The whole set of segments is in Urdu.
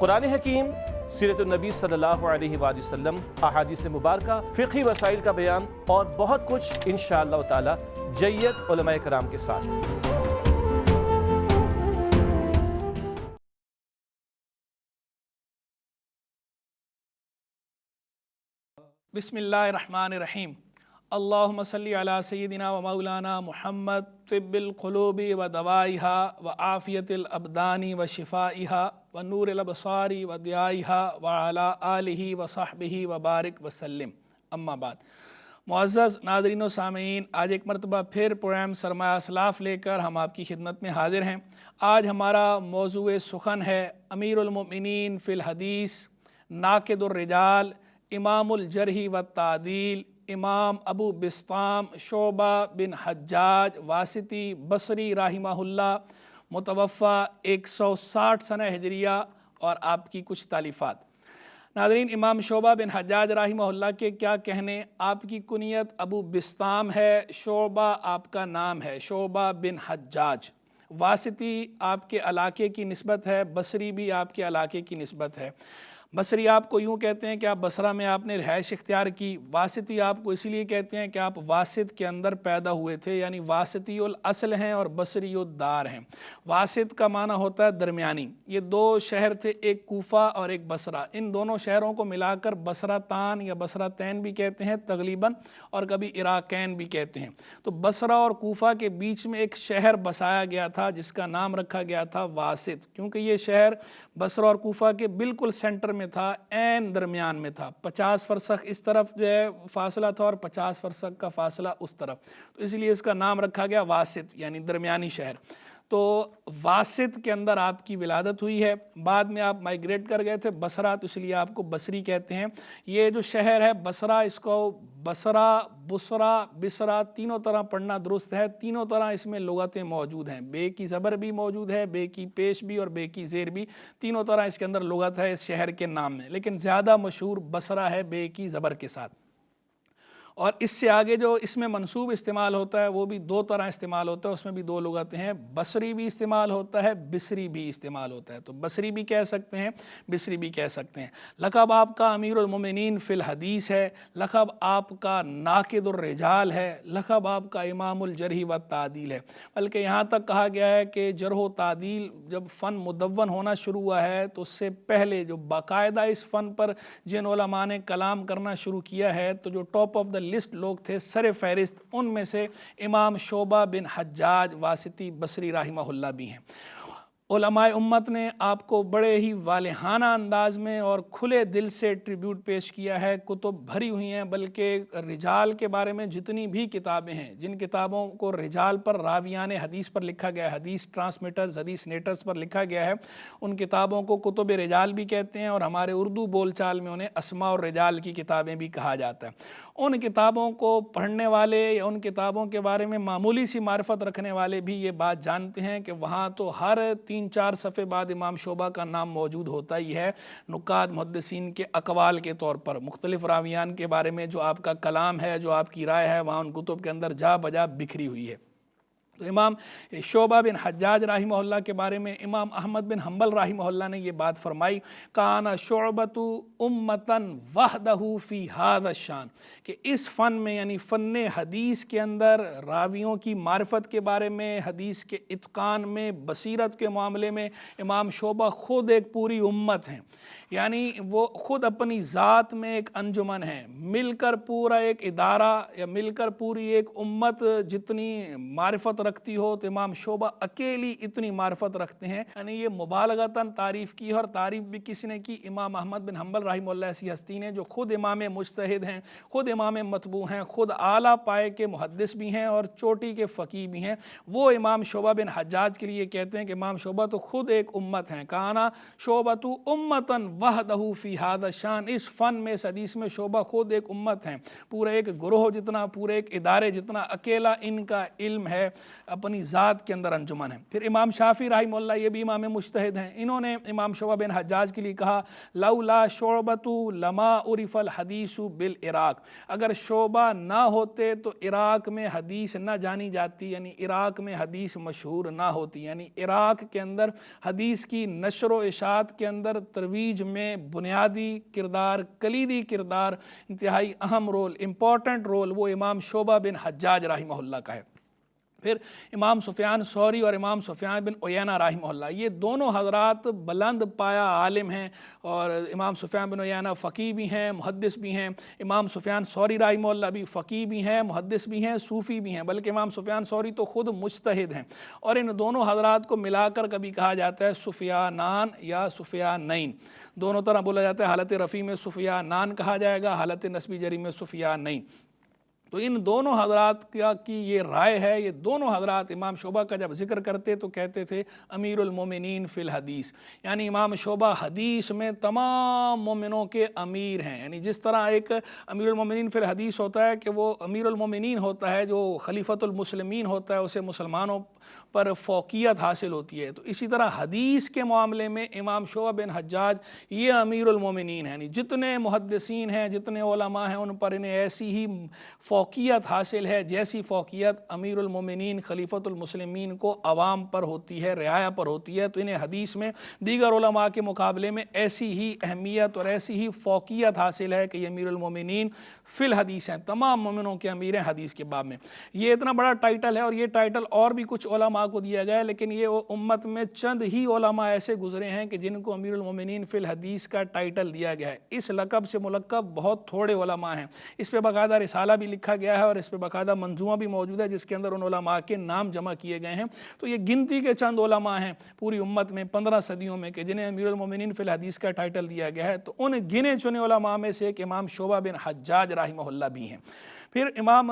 قرآن حکیم، سیرت النبی صلی اللہ علیہ وآلہ وسلم، احادیث مبارکہ، فقہی مسائل کا بیان اور بہت کچھ انشاءاللہ تعالی جید علماء کرام کے ساتھ۔ بسم اللہ الرحمن الرحیم۔ اللہم صلی علی سیدنا و مولانا محمد طب القلوب و دوائہا و عافیت الابدان و شفائہا و نور الابصار و ضیائہا و علی آلہ و صحبہ و بارک وسلم، اما بعد۔ معزز ناظرین و سامعین، آج ایک مرتبہ پھر پروگرام سرمایہ اسلاف لے کر ہم آپ کی خدمت میں حاضر ہیں۔ آج ہمارا موضوع سخن ہے امیر المؤمنین فی الحدیث، ناقد الرجال، امام الجرح والتعدیل، امام ابو بسطام شعبہ بن حجاج واسطی بصری رحمہ اللہ، متوفی 160 سنہ ہجریہ، اور آپ کی کچھ تالیفات۔ ناظرین، امام شعبہ بن حجاج رحمہ اللہ کے کیا کہنے، آپ کی کنیت ابو بسطام ہے، شعبہ آپ کا نام ہے، شعبہ بن حجاج واسطی آپ کے علاقے کی نسبت ہے، بصری بھی آپ کے علاقے کی نسبت ہے۔ بصری آپ کو یوں کہتے ہیں کہ آپ بصرہ میں آپ نے رہائش اختیار کی، واسطی آپ کو اسی لیے کہتے ہیں کہ آپ واسط کے اندر پیدا ہوئے تھے، یعنی واسطی الاصل ہیں اور بصری الدار ہیں۔ واسط کا معنی ہوتا ہے درمیانی۔ یہ دو شہر تھے، ایک کوفہ اور ایک بصرہ، ان دونوں شہروں کو ملا کر بصرہ تان یا بصرہ تین بھی کہتے ہیں تقریباً، اور کبھی عراقین بھی کہتے ہیں۔ تو بصرہ اور کوفہ کے بیچ میں ایک شہر بسایا گیا تھا جس کا نام رکھا گیا تھا واسط، کیونکہ یہ شہر بصرہ اور کوفہ کے بالکل سینٹر میں تھا، عین درمیان میں تھا۔ 50 فرسخ اس طرف جو ہے فاصلہ تھا اور 50 فرسخ کا فاصلہ اس طرف، تو اس لیے اس کا نام رکھا گیا واسط، یعنی درمیانی شہر۔ تو واسط کے اندر آپ کی ولادت ہوئی ہے، بعد میں آپ مائیگریٹ کر گئے تھے بصرہ، تو اس لیے آپ کو بصری کہتے ہیں۔ یہ جو شہر ہے بصرہ، اس کو بصرہ، بصرہ، بصرہ تینوں طرح پڑھنا درست ہے، تینوں طرح اس میں لغتیں موجود ہیں، بے کی زبر بھی موجود ہے، بے کی پیش بھی اور بے کی زیر بھی، تینوں طرح اس کے اندر لغت ہے اس شہر کے نام میں، لیکن زیادہ مشہور بصرہ ہے بے کی زبر کے ساتھ۔ اور اس سے آگے جو اس میں منصوب استعمال ہوتا ہے وہ بھی دو طرح استعمال ہوتا ہے، اس میں بھی دو لغتیں ہیں، بصری بھی استعمال ہوتا ہے، بصری بھی استعمال ہوتا ہے، تو بصری بھی کہہ سکتے ہیں، بصری بھی کہہ سکتے ہیں۔ لقب آپ کا امیر المومنین فی الحدیث ہے، لقب آپ کا ناقد الرجال ہے، لقب آپ کا امام الجرح والتعدیل ہے، بلکہ یہاں تک کہا گیا ہے کہ جرح و تعدیل جب فن مدون ہونا شروع ہوا ہے تو اس سے پہلے جو باقاعدہ اس فن پر جن علماء نے کلام کرنا شروع کیا ہے، تو جو ٹاپ آف دا لسٹ لوگ تھے سر فہرست، ان میں سے امام شعبہ بن حجاج واسطی بصری رحمہ اللہ بھی ہیں۔ علماء امت نے آپ کو بڑے ہی والہانہ انداز میں اور کھلے دل سے ٹریبیوٹ پیش کیا ہے، کتب بھری ہوئی ہیں، بلکہ رجال کے بارے میں جتنی بھی کتابیں ہیں، جن کتابوں کو رجال پر، راویان حدیث پر لکھا گیا ہے، حدیث ٹرانسمیٹرز، حدیث نیٹرز پر لکھا گیا ہے، ان کتابوں کو کتب رجال بھی کہتے ہیں، اور ہمارے اردو بول چال میں انہیں اسماء الرجال کی کتابیں بھی کہا جاتا ہے۔ ان کتابوں کو پڑھنے والے یا ان کتابوں کے بارے میں معمولی سی معرفت رکھنے والے بھی یہ بات جانتے ہیں کہ وہاں تو ہر 3-4 صفحے بعد امام شعبہ کا نام موجود ہوتا ہی ہے، نقاد محدثین کے اقوال کے طور پر، مختلف راویان کے بارے میں جو آپ کا کلام ہے، جو آپ کی رائے ہے، وہاں ان کتب کے اندر جا بجا بکھری ہوئی ہے۔ تو امام شعبہ بن حجاج رحمہ اللہ کے بارے میں امام احمد بن حنبل رحمہ اللہ نے یہ بات فرمائی، کان شعبۃ امۃ وحدہ فی ھذا الشان، کہ اس فن میں، یعنی فن حدیث کے اندر راویوں کی معرفت کے بارے میں، حدیث کے اتقان میں، بصیرت کے معاملے میں امام شعبہ خود ایک پوری امت ہیں، یعنی وہ خود اپنی ذات میں ایک انجمن ہے، مل کر پورا ایک ادارہ یا مل کر پوری ایک امت جتنی معرفت رکھتی ہو، تو امام شعبہ اکیلی اتنی معرفت رکھتے ہیں، یعنی یہ مبالغتاً تعریف کی، اور تعریف بھی کس نے کی؟ امام احمد بن حنبل رحمہ اللہ ایسی ہستی نے جو خود امام مجتہد ہیں، خود امام متبوع ہیں، خود اعلیٰ پائے کے محدث بھی ہیں اور چوٹی کے فقیہ بھی ہیں، وہ امام شعبہ بن حجاج کے لیے کہتے ہیں کہ امام شعبہ تو خود ایک امت ہیں، کانا شعبۃ امۃ وحدہ فی ھذا الشان، اس فن میں، اس حدیث میں شعبہ خود ایک امت ہیں، پورے ایک گروہ جتنا، پورے ایک ادارے جتنا اکیلا ان کا علم ہے، اپنی ذات کے اندر انجمن ہے۔ پھر امام شافعی رحمہ اللہ یہ بھی امام مجتہد ہیں، انہوں نے امام شعبہ بن حجاج کے لیے کہا لولا شعبۃ لما عرف الحدیث بالعراق، اگر شعبہ نہ ہوتے تو عراق میں حدیث نہ جانی جاتی، یعنی عراق میں حدیث مشہور نہ ہوتی، یعنی عراق کے اندر حدیث کی نشر و اشاعت کے اندر ترویج میں بنیادی کردار، کلیدی کردار، انتہائی اہم رول، امپورٹنٹ رول وہ امام شعبہ بن حجاج رحمہ اللہ کا ہے۔ پھر امام سفیان ثوری اور امام سفیان بن عیینہ رحمہ اللہ، یہ دونوں حضرات بلند پایہ عالم ہیں، اور امام سفیان بن عیینہ فقیہ بھی ہیں، محدث بھی ہیں، امام سفیان ثوری رحمہ اللہ بھی فقیہ بھی ہیں، محدث بھی ہیں، صوفی بھی ہیں، بلکہ امام سفیان ثوری تو خود مجتہد ہیں، اور ان دونوں حضرات کو ملا کر کبھی کہا جاتا ہے سفیانان یا سفیانین، دونوں طرح بولا جاتا ہے، حالت رفیع میں سفیانان کہا جائے گا، حالت نصبی جری میں سفیانین۔ تو ان دونوں حضرات کی یہ رائے ہے، یہ دونوں حضرات امام شعبہ کا جب ذکر کرتے تو کہتے تھے امیر المومنین فی الحدیث، یعنی امام شعبہ حدیث میں تمام مومنوں کے امیر ہیں، یعنی جس طرح ایک امیر المومنین فی الحدیث ہوتا ہے کہ وہ امیر المومنین ہوتا ہے، جو خلیفۃ المسلمین ہوتا ہے، اسے مسلمانوں پر فوقیت حاصل ہوتی ہے، تو اسی طرح حدیث کے معاملے میں امام شعبہ بن حجاج یہ امیر المومنین ہیں، یعنی جتنے محدثین ہیں، جتنے علماء ہیں، ان پر انہیں ایسی ہی فوقیت حاصل ہے جیسی فوقیت امیر المومنین خلیفۃ المسلمین کو عوام پر ہوتی ہے، رعایا پر ہوتی ہے، تو انہیں حدیث میں دیگر علماء کے مقابلے میں ایسی ہی اہمیت اور ایسی ہی فوقیت حاصل ہے کہ یہ امیر المومنین فی الحدیث ہیں، تمام مومنوں کے امیر ہیں حدیث کے باب میں۔ یہ اتنا بڑا ٹائٹل ہے، اور یہ ٹائٹل اور بھی کچھ علماء کو دیا گیا ہے، لیکن یہ امت میں چند ہی علماء ایسے گزرے ہیں کہ جن کو امیر المومنین فی الحدیث کا ٹائٹل دیا گیا ہے۔ اس لقب سے ملقب بہت تھوڑے علماء ہیں، اس پہ باقاعدہ رسالہ بھی لکھا گیا ہے، اور اس پہ باقاعدہ منظومہ بھی موجود ہے جس کے اندر ان علماء کے نام جمع کیے گئے ہیں۔ تو یہ گنتی کے چند علماء ہیں پوری امت میں 15 صدیوں میں کہ جنہیں امیر المومنین فی الحدیث کا ٹائٹل دیا گیا ہے، تو ان گنے چنے علماء میں سے ایک امام شعبہ بن حجاج رحمہ اللہ بھی ہیں۔ پھر امام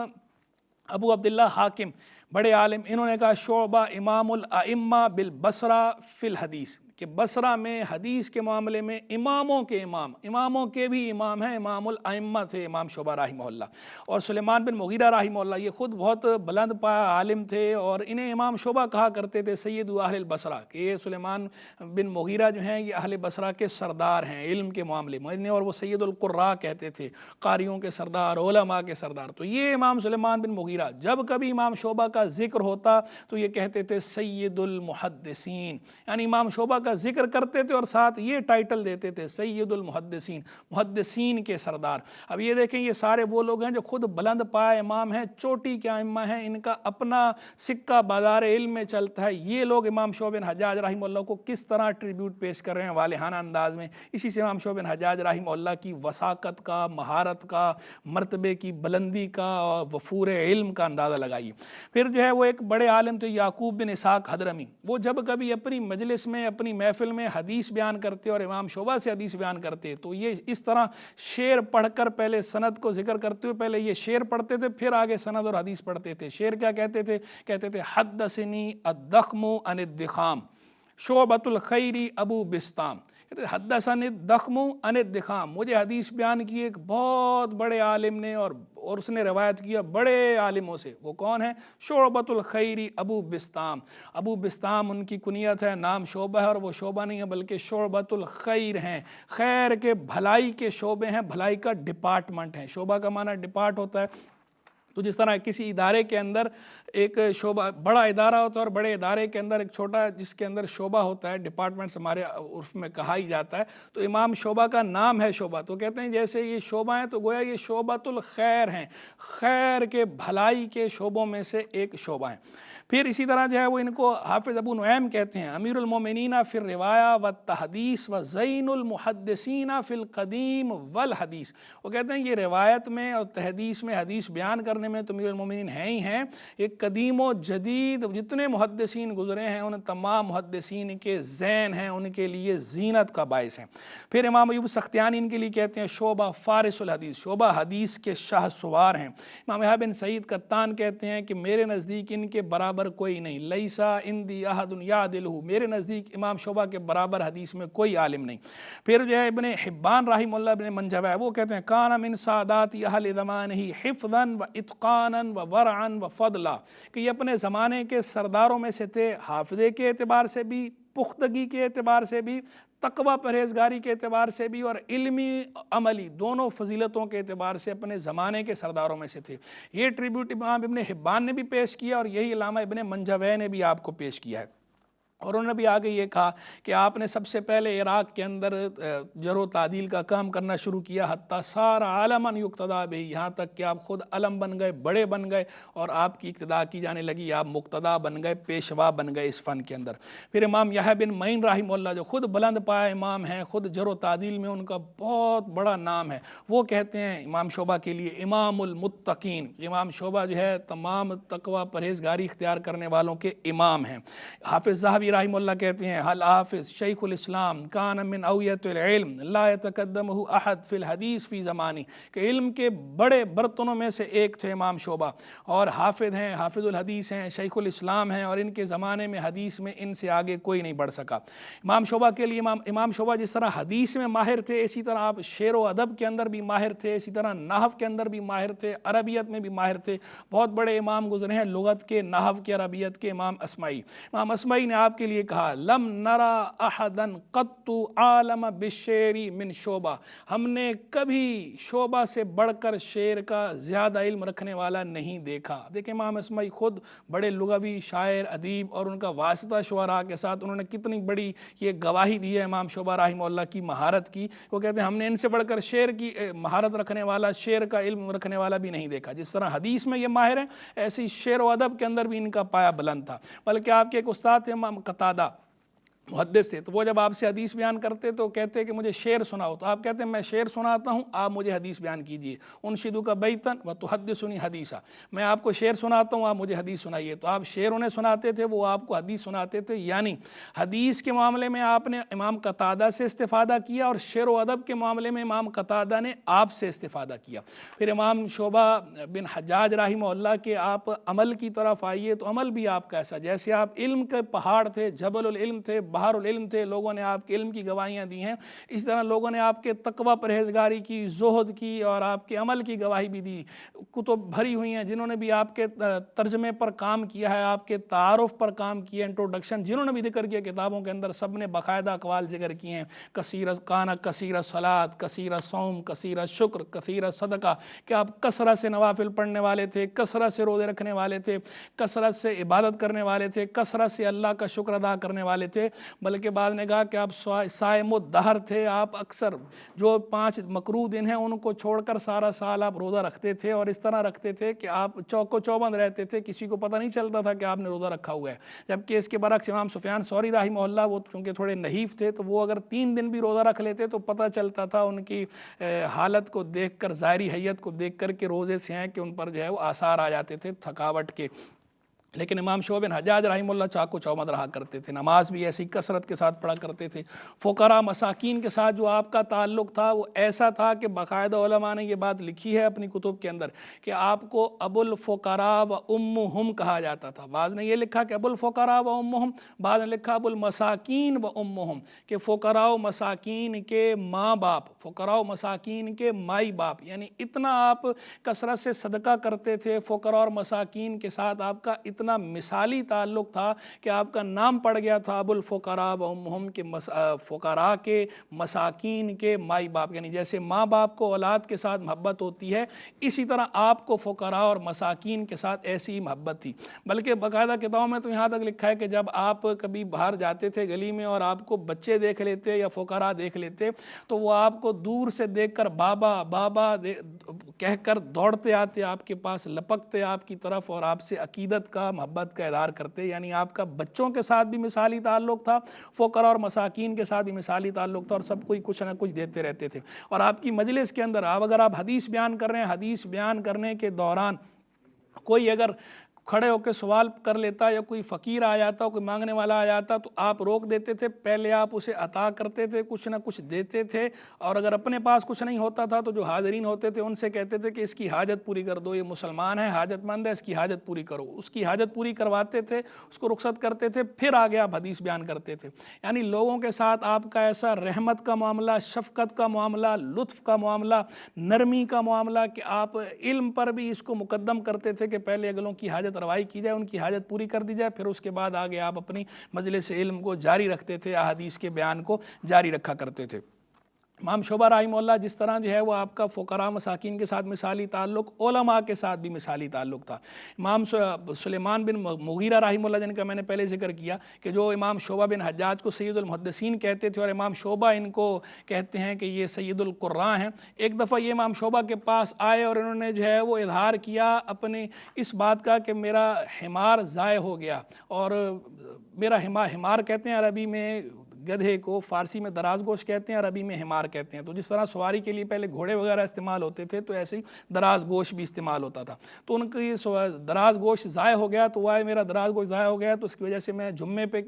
ابو عبداللہ حاکم بڑے عالم، انہوں نے کہا شعبہ امام الائمہ بالبصرہ فی الحدیث، کہ بصرہ میں حدیث کے معاملے میں اماموں کے امام، اماموں کے بھی امام ہیں، امام الائمہ تھے امام شعبہ رحمہ اللہ۔ اور سلیمان بن مغیرہ رحمہ اللہ یہ خود بہت بلند پایہ عالم تھے، اور انہیں امام شعبہ کہا کرتے تھے سید اہل البصرہ، کہ یہ سلیمان بن مغیرہ جو ہیں یہ اہل بصرہ کے سردار ہیں علم کے معاملے میں، اور وہ سید القراء کہتے تھے، قاریوں کے سردار، علماء کے سردار۔ تو یہ امام سلیمان بن مغیرہ جب کبھی امام شعبہ کا ذکر ہوتا تو یہ کہتے تھے سید المحدثین، یعنی امام شعبہ کا ذکر کرتے تھے اور ساتھ یہ ٹائٹل دیتے تھے سید المحدثین، محدثین کے سردار۔ اب یہ دیکھیں یہ سارے وہ لوگ ہیں جو خود بلند پایہ امام ہیں، چوٹی کے ائمہ ہیں، ان کا اپنا سکہ بازار علم میں چلتا ہے، یہ لوگ امام شعبہ بن حجاج رحمہ اللہ کو کس طرح ٹریبیوٹ پیش کر رہے ہیں والہانہ انداز میں۔ اسی سے امام شعبہ بن حجاج رحمہ اللہ کی وثاقت کا، مہارت کا، مرتبے کی بلندی کا اور وفور علم کا اندازہ لگائیے۔ پھر جو ہے وہ ایک بڑے عالم تھے یعقوب بن اسحاق حضرمی، وہ جب کبھی اپنی مجلس میں، اپنی محفل میں حدیث بیان کرتے اور امام شعبہ سے حدیث بیان کرتے تو یہ اس طرح شعر پڑھ کر پہلے سند کو ذکر کرتے ہوئے پہلے یہ شعر پڑھتے تھے، پھر آگے سند اور حدیث پڑھتے تھے۔ شعر کیا کہتے تھے؟ کہتے تھے حدثنی الدخم عن الدخام شعبۃ الخیر ابو بسطام، حدثنی الدخم عن الدخام، مجھے حدیث بیان کی ایک بہت بڑے عالم نے، اور اس نے روایت کیا بڑے عالموں سے۔ وہ کون ہے؟ شعبۃ الخیر ابو بسطام، ابو بسطام ان کی کنیت ہے، نام شعبہ ہے، اور وہ شعبہ نہیں ہے بلکہ شعبۃ الخیر ہیں، خیر کے بھلائی کے شعبے ہیں، بھلائی کا ڈپارٹمنٹ ہے۔ شعبہ کا معنی ڈپارٹ ہوتا ہے، تو جس طرح کسی ادارے کے اندر ایک شعبہ، بڑا ادارہ ہوتا ہے اور بڑے ادارے کے اندر ایک چھوٹا جس کے اندر شعبہ ہوتا ہے، ڈپارٹمنٹس ہمارے عرف میں کہا ہی جاتا ہے، تو امام شعبہ کا نام ہے شعبہ، تو کہتے ہیں جیسے یہ شعبہ ہیں تو گویا یہ شعبۃ الخیر ہیں، خیر کے بھلائی کے شعبوں میں سے ایک شعبہ ہیں۔ پھر اسی طرح جو ہے وہ ان کو حافظ ابو نعیم کہتے ہیں امیر المومنین فی الروایہ والتحدیث وزین المحدثین فی القدیم والحدیث، وہ کہتے ہیں یہ روایت میں اور تحدیث میں، حدیث بیان کرنے میں تو امیر المومنین ہیں ہی ہیں، ایک قدیم و جدید جتنے محدثین گزرے ہیں ان تمام محدثین کے زین ہیں، ان کے لیے زینت کا باعث ہیں۔ پھر امام ایوب سختیانی ان کے لیے کہتے ہیں شعبہ فارس الحدیث، شعبہ حدیث کے شاہ سوار ہیں۔ امام یحییٰ بن سعید قطان کہتے ہیں کہ میرے نزدیک ان کے برابر برابر کوئی نہیں، لیسا اندی احد یعدلہ، میرے نزدیک امام شعبہ کے برابر حدیث میں کوئی عالم نہیں۔ پھر جو ہے ابن حبان رحمہ اللہ ابن منجبہ ہے، وہ کہتے ہیں کان من سادات اہل زمانہ حفظا و اتقانا و ورعا و فضلا، کہ یہ اپنے زمانے کے سرداروں میں سے تھے، حافظے کے اعتبار سے بھی، پختگی کے اعتبار سے بھی، تقوی پرہیزگاری کے اعتبار سے بھی، اور علمی عملی دونوں فضیلتوں کے اعتبار سے اپنے زمانے کے سرداروں میں سے تھے۔ یہ ٹریبیوٹ امام ابن حبان نے بھی پیش کیا اور یہی علامہ ابن منجوی نے بھی آپ کو پیش کیا ہے۔ اور انہوں نے بھی آگے یہ کہا کہ آپ نے سب سے پہلے عراق کے اندر جرح و تعدیل کا کام کرنا شروع کیا، حتیٰ صار علما یقتدی بہ، یہاں تک کہ آپ خود علم بن گئے، بڑے بن گئے اور آپ کی اقتداء کی جانے لگی، آپ مقتدا بن گئے، پیشوا بن گئے اس فن کے اندر۔ پھر امام یحییٰ بن معین رحمہ اللہ جو خود بلند پایہ امام ہیں، خود جرح و تعدیل میں ان کا بہت بڑا نام ہے، وہ کہتے ہیں امام شعبہ کے لیے امام المتقین، امام شعبہ جو ہے تمام تقوی پرہیزگاری اختیار کرنے والوں کے امام ہیں۔ حافظ ذہبی رحمہ اللہ کہتے ہیں الحافظ شیخ الاسلام کان من اویت العلم لا یتقدمہ احد فی الحدیث فی زمانی، کہ علم کے بڑے برتنوں میں سے ایک تھے امام شعبہ، اور حافظ ہیں، حافظ الحدیث ہیں، شیخ الاسلام ہیں، اور ان کے زمانے میں حدیث میں ان سے آگے کوئی نہیں بڑھ سکا۔ امام شعبہ کے لیے امام شعبہ جس طرح حدیث میں ماہر تھے، اسی طرح آپ شعر و ادب کے اندر بھی ماہر تھے، اسی طرح نحو کے اندر بھی ماہر تھے، عربیت میں بھی ماہر تھے۔ بہت بڑے امام گزرے ہیں لغت کے، نحو کے، عربیت کے، امام اسمعی۔ امام اسمعی نے آپ کے لیے کہا لم نرا احدا قط عالم بالشعر من شعبہ، ہم نے کبھی شعبہ سے بڑھ کر شعر کا زیادہ علم رکھنے والا نہیں دیکھا۔ دیکھیں امام اسمعی خود بڑے لغوی شاعر، ادیب، اور ان کا واسطہ شعراء کے ساتھ انہوں نے کتنی بڑی یہ گواہی دی ہے امام شعبہ رحمہ اللہ کی مہارت کی۔ وہ کہتے ہیں ہم نے ان سے بڑھ کر شعر کی مہارت رکھنے والا، شعر کا علم رکھنے والا بھی نہیں دیکھا۔ جس طرح حدیث میں یہ ماہر ہیں، ایسی شعر و ادب کے اندر بھی ان کا پایہ بلند تھا۔ بلکہ آپ کے ایک استاد تھے امام قتادہ، محدث تھے، تو وہ جب آپ سے حدیث بیان کرتے تو کہتے کہ مجھے شعر سناؤ، تو آپ کہتے ہیں میں شعر سناتا ہوں، آپ مجھے حدیث بیان کیجئے، انشدک بیتا وتحدثنی حدیثا، میں آپ کو شعر سناتا ہوں، آپ مجھے حدیث سنائیے۔ تو آپ شعر انہیں سناتے تھے، وہ آپ کو حدیث سناتے تھے، یعنی حدیث کے معاملے میں آپ نے امام قتادہ سے استفادہ کیا، اور شعر و ادب کے معاملے میں امام قتادہ نے آپ سے استفادہ کیا۔ پھر امام شعبہ بن حجاج رحمہ اللہ کے آپ عمل کی طرف آئیے تو عمل بھی آپ کا ایسا، جیسے آپ علم کے پہاڑ تھے، جبل العلم تھے، بحر العلم تھے، لوگوں نے آپ کے علم کی گواہیاں دی ہیں، اس طرح لوگوں نے آپ کے تقوی پرہیزگاری کی، زہد کی، اور آپ کے عمل کی گواہی بھی دی۔ کتب بھری ہوئی ہیں جنہوں نے بھی آپ کے ترجمے پر کام کیا ہے، آپ کے تعارف پر کام کیا، انٹروڈکشن جنہوں نے بھی ذکر کیا کتابوں کے اندر، سب نے باقاعدہ اقوال ذکر کیے ہیں، کثیر صلاۃ، کثیر صوم، کثیر شکر، کثیر صدقہ، کہ آپ کثرت سے نوافل پڑھنے والے تھے، کثرت سے روزے رکھنے والے تھے، کثرت سے عبادت کرنے والے تھے، کثرت سے اللہ کا شکر ادا کرنے والے تھے۔ بلکہ بعض نے کہا کہ آپ صائم الدہر تھے، آپ اکثر جو 5 مکروہ دن ہیں ان کو چھوڑ کر سارا سال آپ روزہ رکھتے تھے، اور اس طرح رکھتے تھے کہ آپ چوک و چوبند رہتے تھے، کسی کو پتہ نہیں چلتا تھا کہ آپ نے روزہ رکھا ہوا ہے۔ جبکہ اس کے برعکس امام سفیان ثوری رحمہ اللہ، وہ چونکہ تھوڑے نحیف تھے تو وہ اگر 3 دن بھی روزہ رکھ لیتے تو پتہ چلتا تھا ان کی حالت کو دیکھ کر، ظاہری حیت کو دیکھ کر کہ روزے سے ہیں، کہ ان پر جو ہے وہ آثار آ جاتے تھے تھکاوٹ کے۔ لیکن امام شعبہ بن حجاج رحمہ اللہ چاق و چوبند رہا کرتے تھے، نماز بھی ایسی کثرت کے ساتھ پڑھا کرتے تھے۔ فقراء مساکین کے ساتھ جو آپ کا تعلق تھا وہ ایسا تھا کہ باقاعدہ علماء نے یہ بات لکھی ہے اپنی کتب کے اندر کہ آپ کو ابو الفقراء و امہم کہا جاتا تھا۔ بعض نے یہ لکھا کہ ابو الفقراء و امہم، بعض نے لکھا ابو المساکین و امہم، کہ فقراء و مساکین کے ماں باپ، فقراء و مساکین کے مائی باپ، یعنی اتنا آپ کثرت سے صدقہ کرتے تھے، فقراء اور مساکین کے ساتھ آپ کا اتنا مثالی تعلق تھا کہ آپ کا نام پڑ گیا تھا ابو الفقراء و امہم، کے فقراء کے، مساکین کے مائی باپ، یعنی جیسے ماں باپ کو اولاد کے ساتھ محبت ہوتی ہے، اسی طرح آپ کو فقراء اور مساکین کے ساتھ ایسی محبت تھی۔ بلکہ باقاعدہ کتابوں میں تو یہاں تک لکھا ہے کہ جب آپ کبھی باہر جاتے تھے گلی میں اور آپ کو بچے دیکھ لیتے یا فقراء دیکھ لیتے تو وہ آپ کو دور سے دیکھ کر بابا بابا کہہ کر دوڑتے آتے آپ کے پاس، لپکتے آپ کی طرف اور آپ سے عقیدت کا، محبت کا اظہار کرتے۔ یعنی آپ کا بچوں کے ساتھ بھی مثالی تعلق تھا، فقراء اور مساکین کے ساتھ بھی مثالی تعلق تھا، اور سب کوئی کچھ نہ کچھ دیتے رہتے تھے۔ اور آپ کی مجلس کے اندر اگر آپ حدیث بیان کر رہے ہیں، حدیث بیان کرنے کے دوران کوئی اگر کھڑے ہو کے سوال کر لیتا یا کوئی فقیر آ جاتا کوئی مانگنے والا آ جاتا تو آپ روک دیتے تھے، پہلے آپ اسے عطا کرتے تھے، کچھ نہ کچھ دیتے تھے، اور اگر اپنے پاس کچھ نہیں ہوتا تھا تو جو حاضرین ہوتے تھے ان سے کہتے تھے کہ اس کی حاجت پوری کر دو، یہ مسلمان ہے، حاجت مند ہے، اس کی حاجت پوری کرو، اس کی حاجت پوری کرواتے تھے، اس کو رخصت کرتے تھے، پھر آگے آپ حدیث بیان کرتے تھے۔ یعنی لوگوں کے ساتھ آپ کا ایسا رحمت کا معاملہ، شفقت کا معاملہ، لطف کا معاملہ، نرمی کا معاملہ کہ آپ علم پر بھی اس کو مقدم کرتے تھے کہ پہلے اگلوں کی حاجت روائی کی جائے، ان کی حاجت پوری کر دی جائے، پھر اس کے بعد آگے آپ اپنی مجلس علم کو جاری رکھتے تھے، احادیث کے بیان کو جاری رکھا کرتے تھے۔ امام شعبہ رحمہ اللہ جس طرح جو ہے وہ آپ کا فقراء مساکین کے ساتھ مثالی تعلق، علماء کے ساتھ بھی مثالی تعلق تھا۔ امام سلیمان بن مغیرہ رحمہ اللہ جن کا میں نے پہلے ذکر کیا کہ جو امام شعبہ بن حجاج کو سید المحدثین کہتے تھے اور امام شعبہ ان کو کہتے ہیں کہ یہ سید القراء ہیں، ایک دفعہ یہ امام شعبہ کے پاس آئے اور انہوں نے جو ہے وہ اظہار کیا اپنے اس بات کا کہ میرا حمار ضائع ہو گیا، اور میرا حمار کہتے ہیں عربی میں گدھے کو، فارسی میں دراز گوش کہتے ہیں، عربی میں حمار کہتے ہیں۔ تو جس طرح سواری کے لیے پہلے گھوڑے وغیرہ استعمال ہوتے تھے تو ایسے ہی دراز گوش بھی استعمال ہوتا تھا۔ تو ان کی دراز گوش ضائع ہو گیا، تو وہ میرا دراز گوش ضائع ہو گیا تو اس کی وجہ سے میں جمعے پہ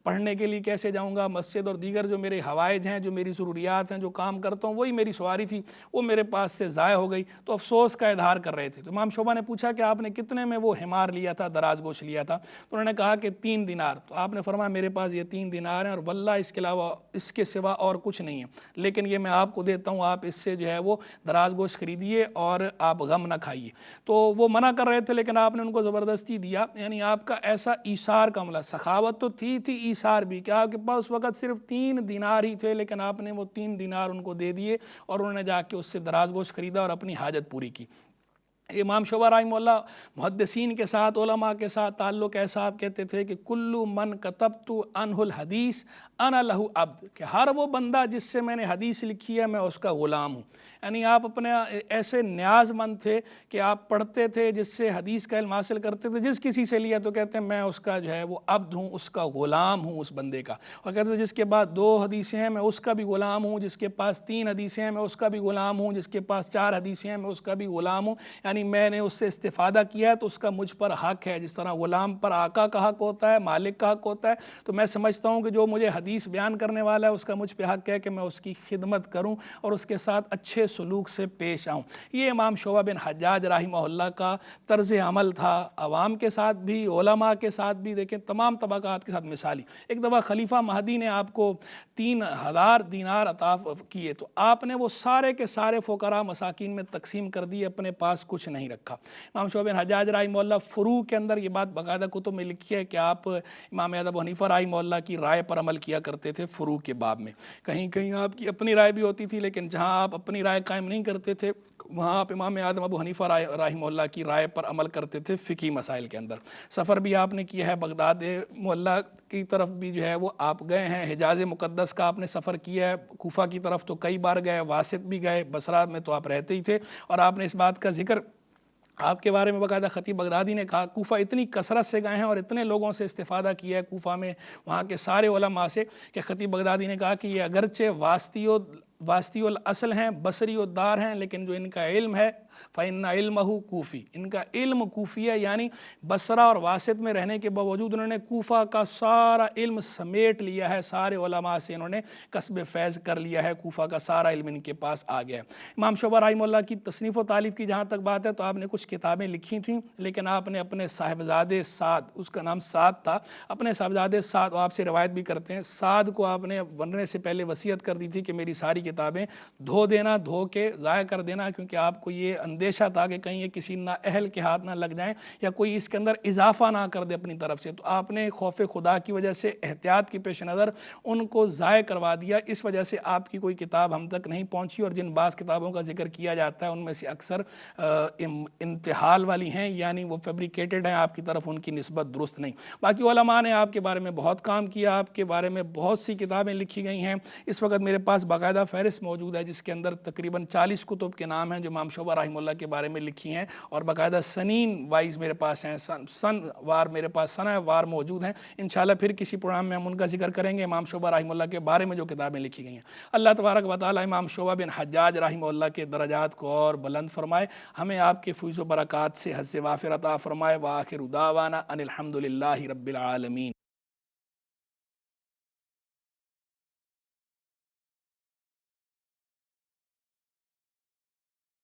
پڑھنے کے لیے کیسے جاؤں گا، مسجد اور دیگر جو میرے حوائج ہیں، جو میری ضروریات ہیں، جو کام کرتا ہوں، وہی میری سواری تھی، وہ میرے پاس سے ضائع ہو گئی، تو افسوس کا اظہار کر رہے تھے۔ تو امام شعبہ نے پوچھا کہ آپ نے کتنے میں وہ حمار لیا تھا، دراز گوش لیا تھا؟ تو انہوں نے کہا کہ 3 دینار۔ تو آپ نے فرمایا میرے پاس یہ 3 دینار ہیں اور واللہ اس کے علاوہ اس کے سوا اور کچھ نہیں ہے، لیکن یہ میں آپ کو دیتا ہوں، آپ اس سے جو ہے وہ دراز گوشت خریدیے اور آپ غم نہ کھائیے۔ تو وہ منع کر رہے تھے لیکن آپ نے ان کو زبردستی دیا۔ یعنی آپ کا ایسا ایثار کا عملہ، سخاوت تو تھی ایثار بھی، کہ آپ کے پاس اس وقت صرف 3 دینار ہی تھے لیکن آپ نے وہ 3 دینار ان کو دے دیے اور انہوں نے جا کے اس سے دراز گوشت خریدا اور اپنی حاجت پوری کی۔ امام شعبہ رحمہ اللہ محدثین کے ساتھ، علماء کے ساتھ تعلق ایسا آپ کہتے تھے کہ کلو من کتبت عنہ الحدیث انا لہ عبد، کہ ہر وہ بندہ جس سے میں نے حدیث لکھی ہے میں اس کا غلام ہوں۔ یعنی آپ اپنے ایسے نیاز مند تھے کہ آپ پڑھتے تھے، جس سے حدیث کا علم حاصل کرتے تھے، جس کسی سے لیا تو کہتے ہیں میں اس کا جو ہے وہ عبد ہوں، اس کا غلام ہوں اس بندے کا، اور کہتے ہیں جس کے پاس 2 حدیثیں ہیں میں اس کا بھی غلام ہوں، جس کے پاس 3 حدیثیں ہیں میں اس کا بھی غلام ہوں، جس کے پاس 4 حدیثیں ہیں میں اس کا بھی غلام ہوں۔ یعنی میں نے اس سے استفادہ کیا ہے تو اس کا مجھ پر حق ہے، جس طرح غلام پر آقا کا حق ہوتا ہے، مالک کا حق ہوتا ہے، تو میں سمجھتا ہوں کہ جو مجھے حدیث بیان کرنے والا ہے اس کا مجھ پہ حق ہے کہ میں اس کی خدمت کروں اور اس کے ساتھ اچھے سلوک سے پیش آؤں۔ یہ امام شعبہ بن حجاج رحمہ اللہ کا طرز عمل تھا، عوام کے ساتھ بھی، علماء کے ساتھ بھی، دیکھیں تمام طبقات کے ساتھ مثالی۔ ایک دفعہ خلیفہ مہدی نے آپ کو 3000 دینار عطا کیے تو آپ نے وہ سارے کے سارے فقراء مساکین میں تقسیم کر دیے، اپنے پاس کچھ نہیں رکھا۔ امام شعبہ بن حجاج رحمہ اللہ فروع کے اندر یہ بات باقاعدہ کتب میں لکھی ہے کہ آپ امام ابو حنیفہ رحمہ اللہ کی رائے پر عمل کیا کرتے تھے فروع کے باب میں۔ کہیں کہیں آپ کی اپنی رائے بھی ہوتی تھی، لیکن جہاں آپ اپنی رائے قائم نہیں کرتے تھے وہاں آپ امام اعظم ابو حنیفہ رحمہ اللہ کی رائے پر عمل کرتے تھے فقہی مسائل کے اندر۔ سفر بھی آپ نے کیا ہے، بغداد معلیٰ کی طرف بھی جو ہے وہ آپ گئے ہیں، حجاز مقدس کا آپ نے سفر کیا ہے، کوفہ کی طرف تو کئی بار گئے، واسط بھی گئے، بصرہ میں تو آپ رہتے ہی تھے، اور آپ نے اس بات کا ذکر آپ کے بارے میں باقاعدہ خطیب بغدادی نے کہا، کوفہ اتنی کثرت سے گئے ہیں اور اتنے لوگوں سے استفادہ کیا ہے کوفہ میں وہاں کے سارے علماء سے، کہ خطیب بغدادی نے کہا کہ یہ اگرچہ واسطی الاصل ہیں، بصری الدار ہیں، لیکن جو ان کا علم ہے فَإِنَّ عِلْمَهُ کوفی، ان کا علم کوفی ہے، یعنی بصرہ اور واسط میں رہنے کے باوجود انہوں نے کوفہ کا سارا علم سمیٹ لیا ہے، سارے علماء سے انہوں نے کسب فیض کر لیا ہے، کوفہ کا سارا علم ان کے پاس آ گیا ہے۔ امام شعبہ رحمہ اللہ کی تصنیف و تالیف کی جہاں تک بات ہے تو آپ نے کچھ کتابیں لکھی تھیں، لیکن آپ نے اپنے صاحبزادے سعد، اس کا نام سعد تھا، اپنے صاحبزادے سعد، آپ سے روایت بھی کرتے ہیں، سعد کو آپ نے مرنے سے پہلے وصیت کر دی تھی کہ میری ساری کتابیں دھو دینا، دھو کے ضائع کر دینا، کیونکہ آپ کو یہ اندیشہ تھا کہ کہیں یہ کسی نااہل کے ہاتھ نہ لگ جائیں یا کوئی اس کے اندر اضافہ نہ کر دے اپنی طرف سے، تو آپ نے خوف خدا کی وجہ سے، احتیاط کی پیش نظر ان کو ضائع کروا دیا، اس وجہ سے آپ کی کوئی کتاب ہم تک نہیں پہنچی، اور جن بعض کتابوں کا ذکر کیا جاتا ہے ان میں سے اکثر انتحال والی ہیں، یعنی وہ فیبریکیٹڈ ہیں، آپ کی طرف ان کی نسبت درست نہیں۔ باقی علماء نے آپ کے بارے میں بہت کام کیا، آپ کے بارے میں بہت سی کتابیں لکھی گئی ہیں، اس وقت میرے پاس باقاعدہ فہرست موجود ہے جس کے اندر تقریباً 40 کتب کے نام ہیں جو امام شعبہ رحمہ اللہ کے بارے میں لکھی ہیں، اور باقاعدہ سنین وائز میرے پاس ہیں، سن وار میرے پاس سنہ وار موجود ہیں۔ انشاءاللہ پھر کسی پروگرام میں ہم ان کا ذکر کریں گے، امام شعبہ رحمہ اللہ کے بارے میں جو کتابیں لکھی گئی ہیں۔ اللہ تبارک و تعالی امام شعبہ بن حجاج رحمہ اللہ کے درجات کو اور بلند فرمائے، ہمیں آپ کے فیض و برکات سے حظ وافر عطا فرمائے۔ وآخر دعوانا ان الحمد للہ رب العالمین۔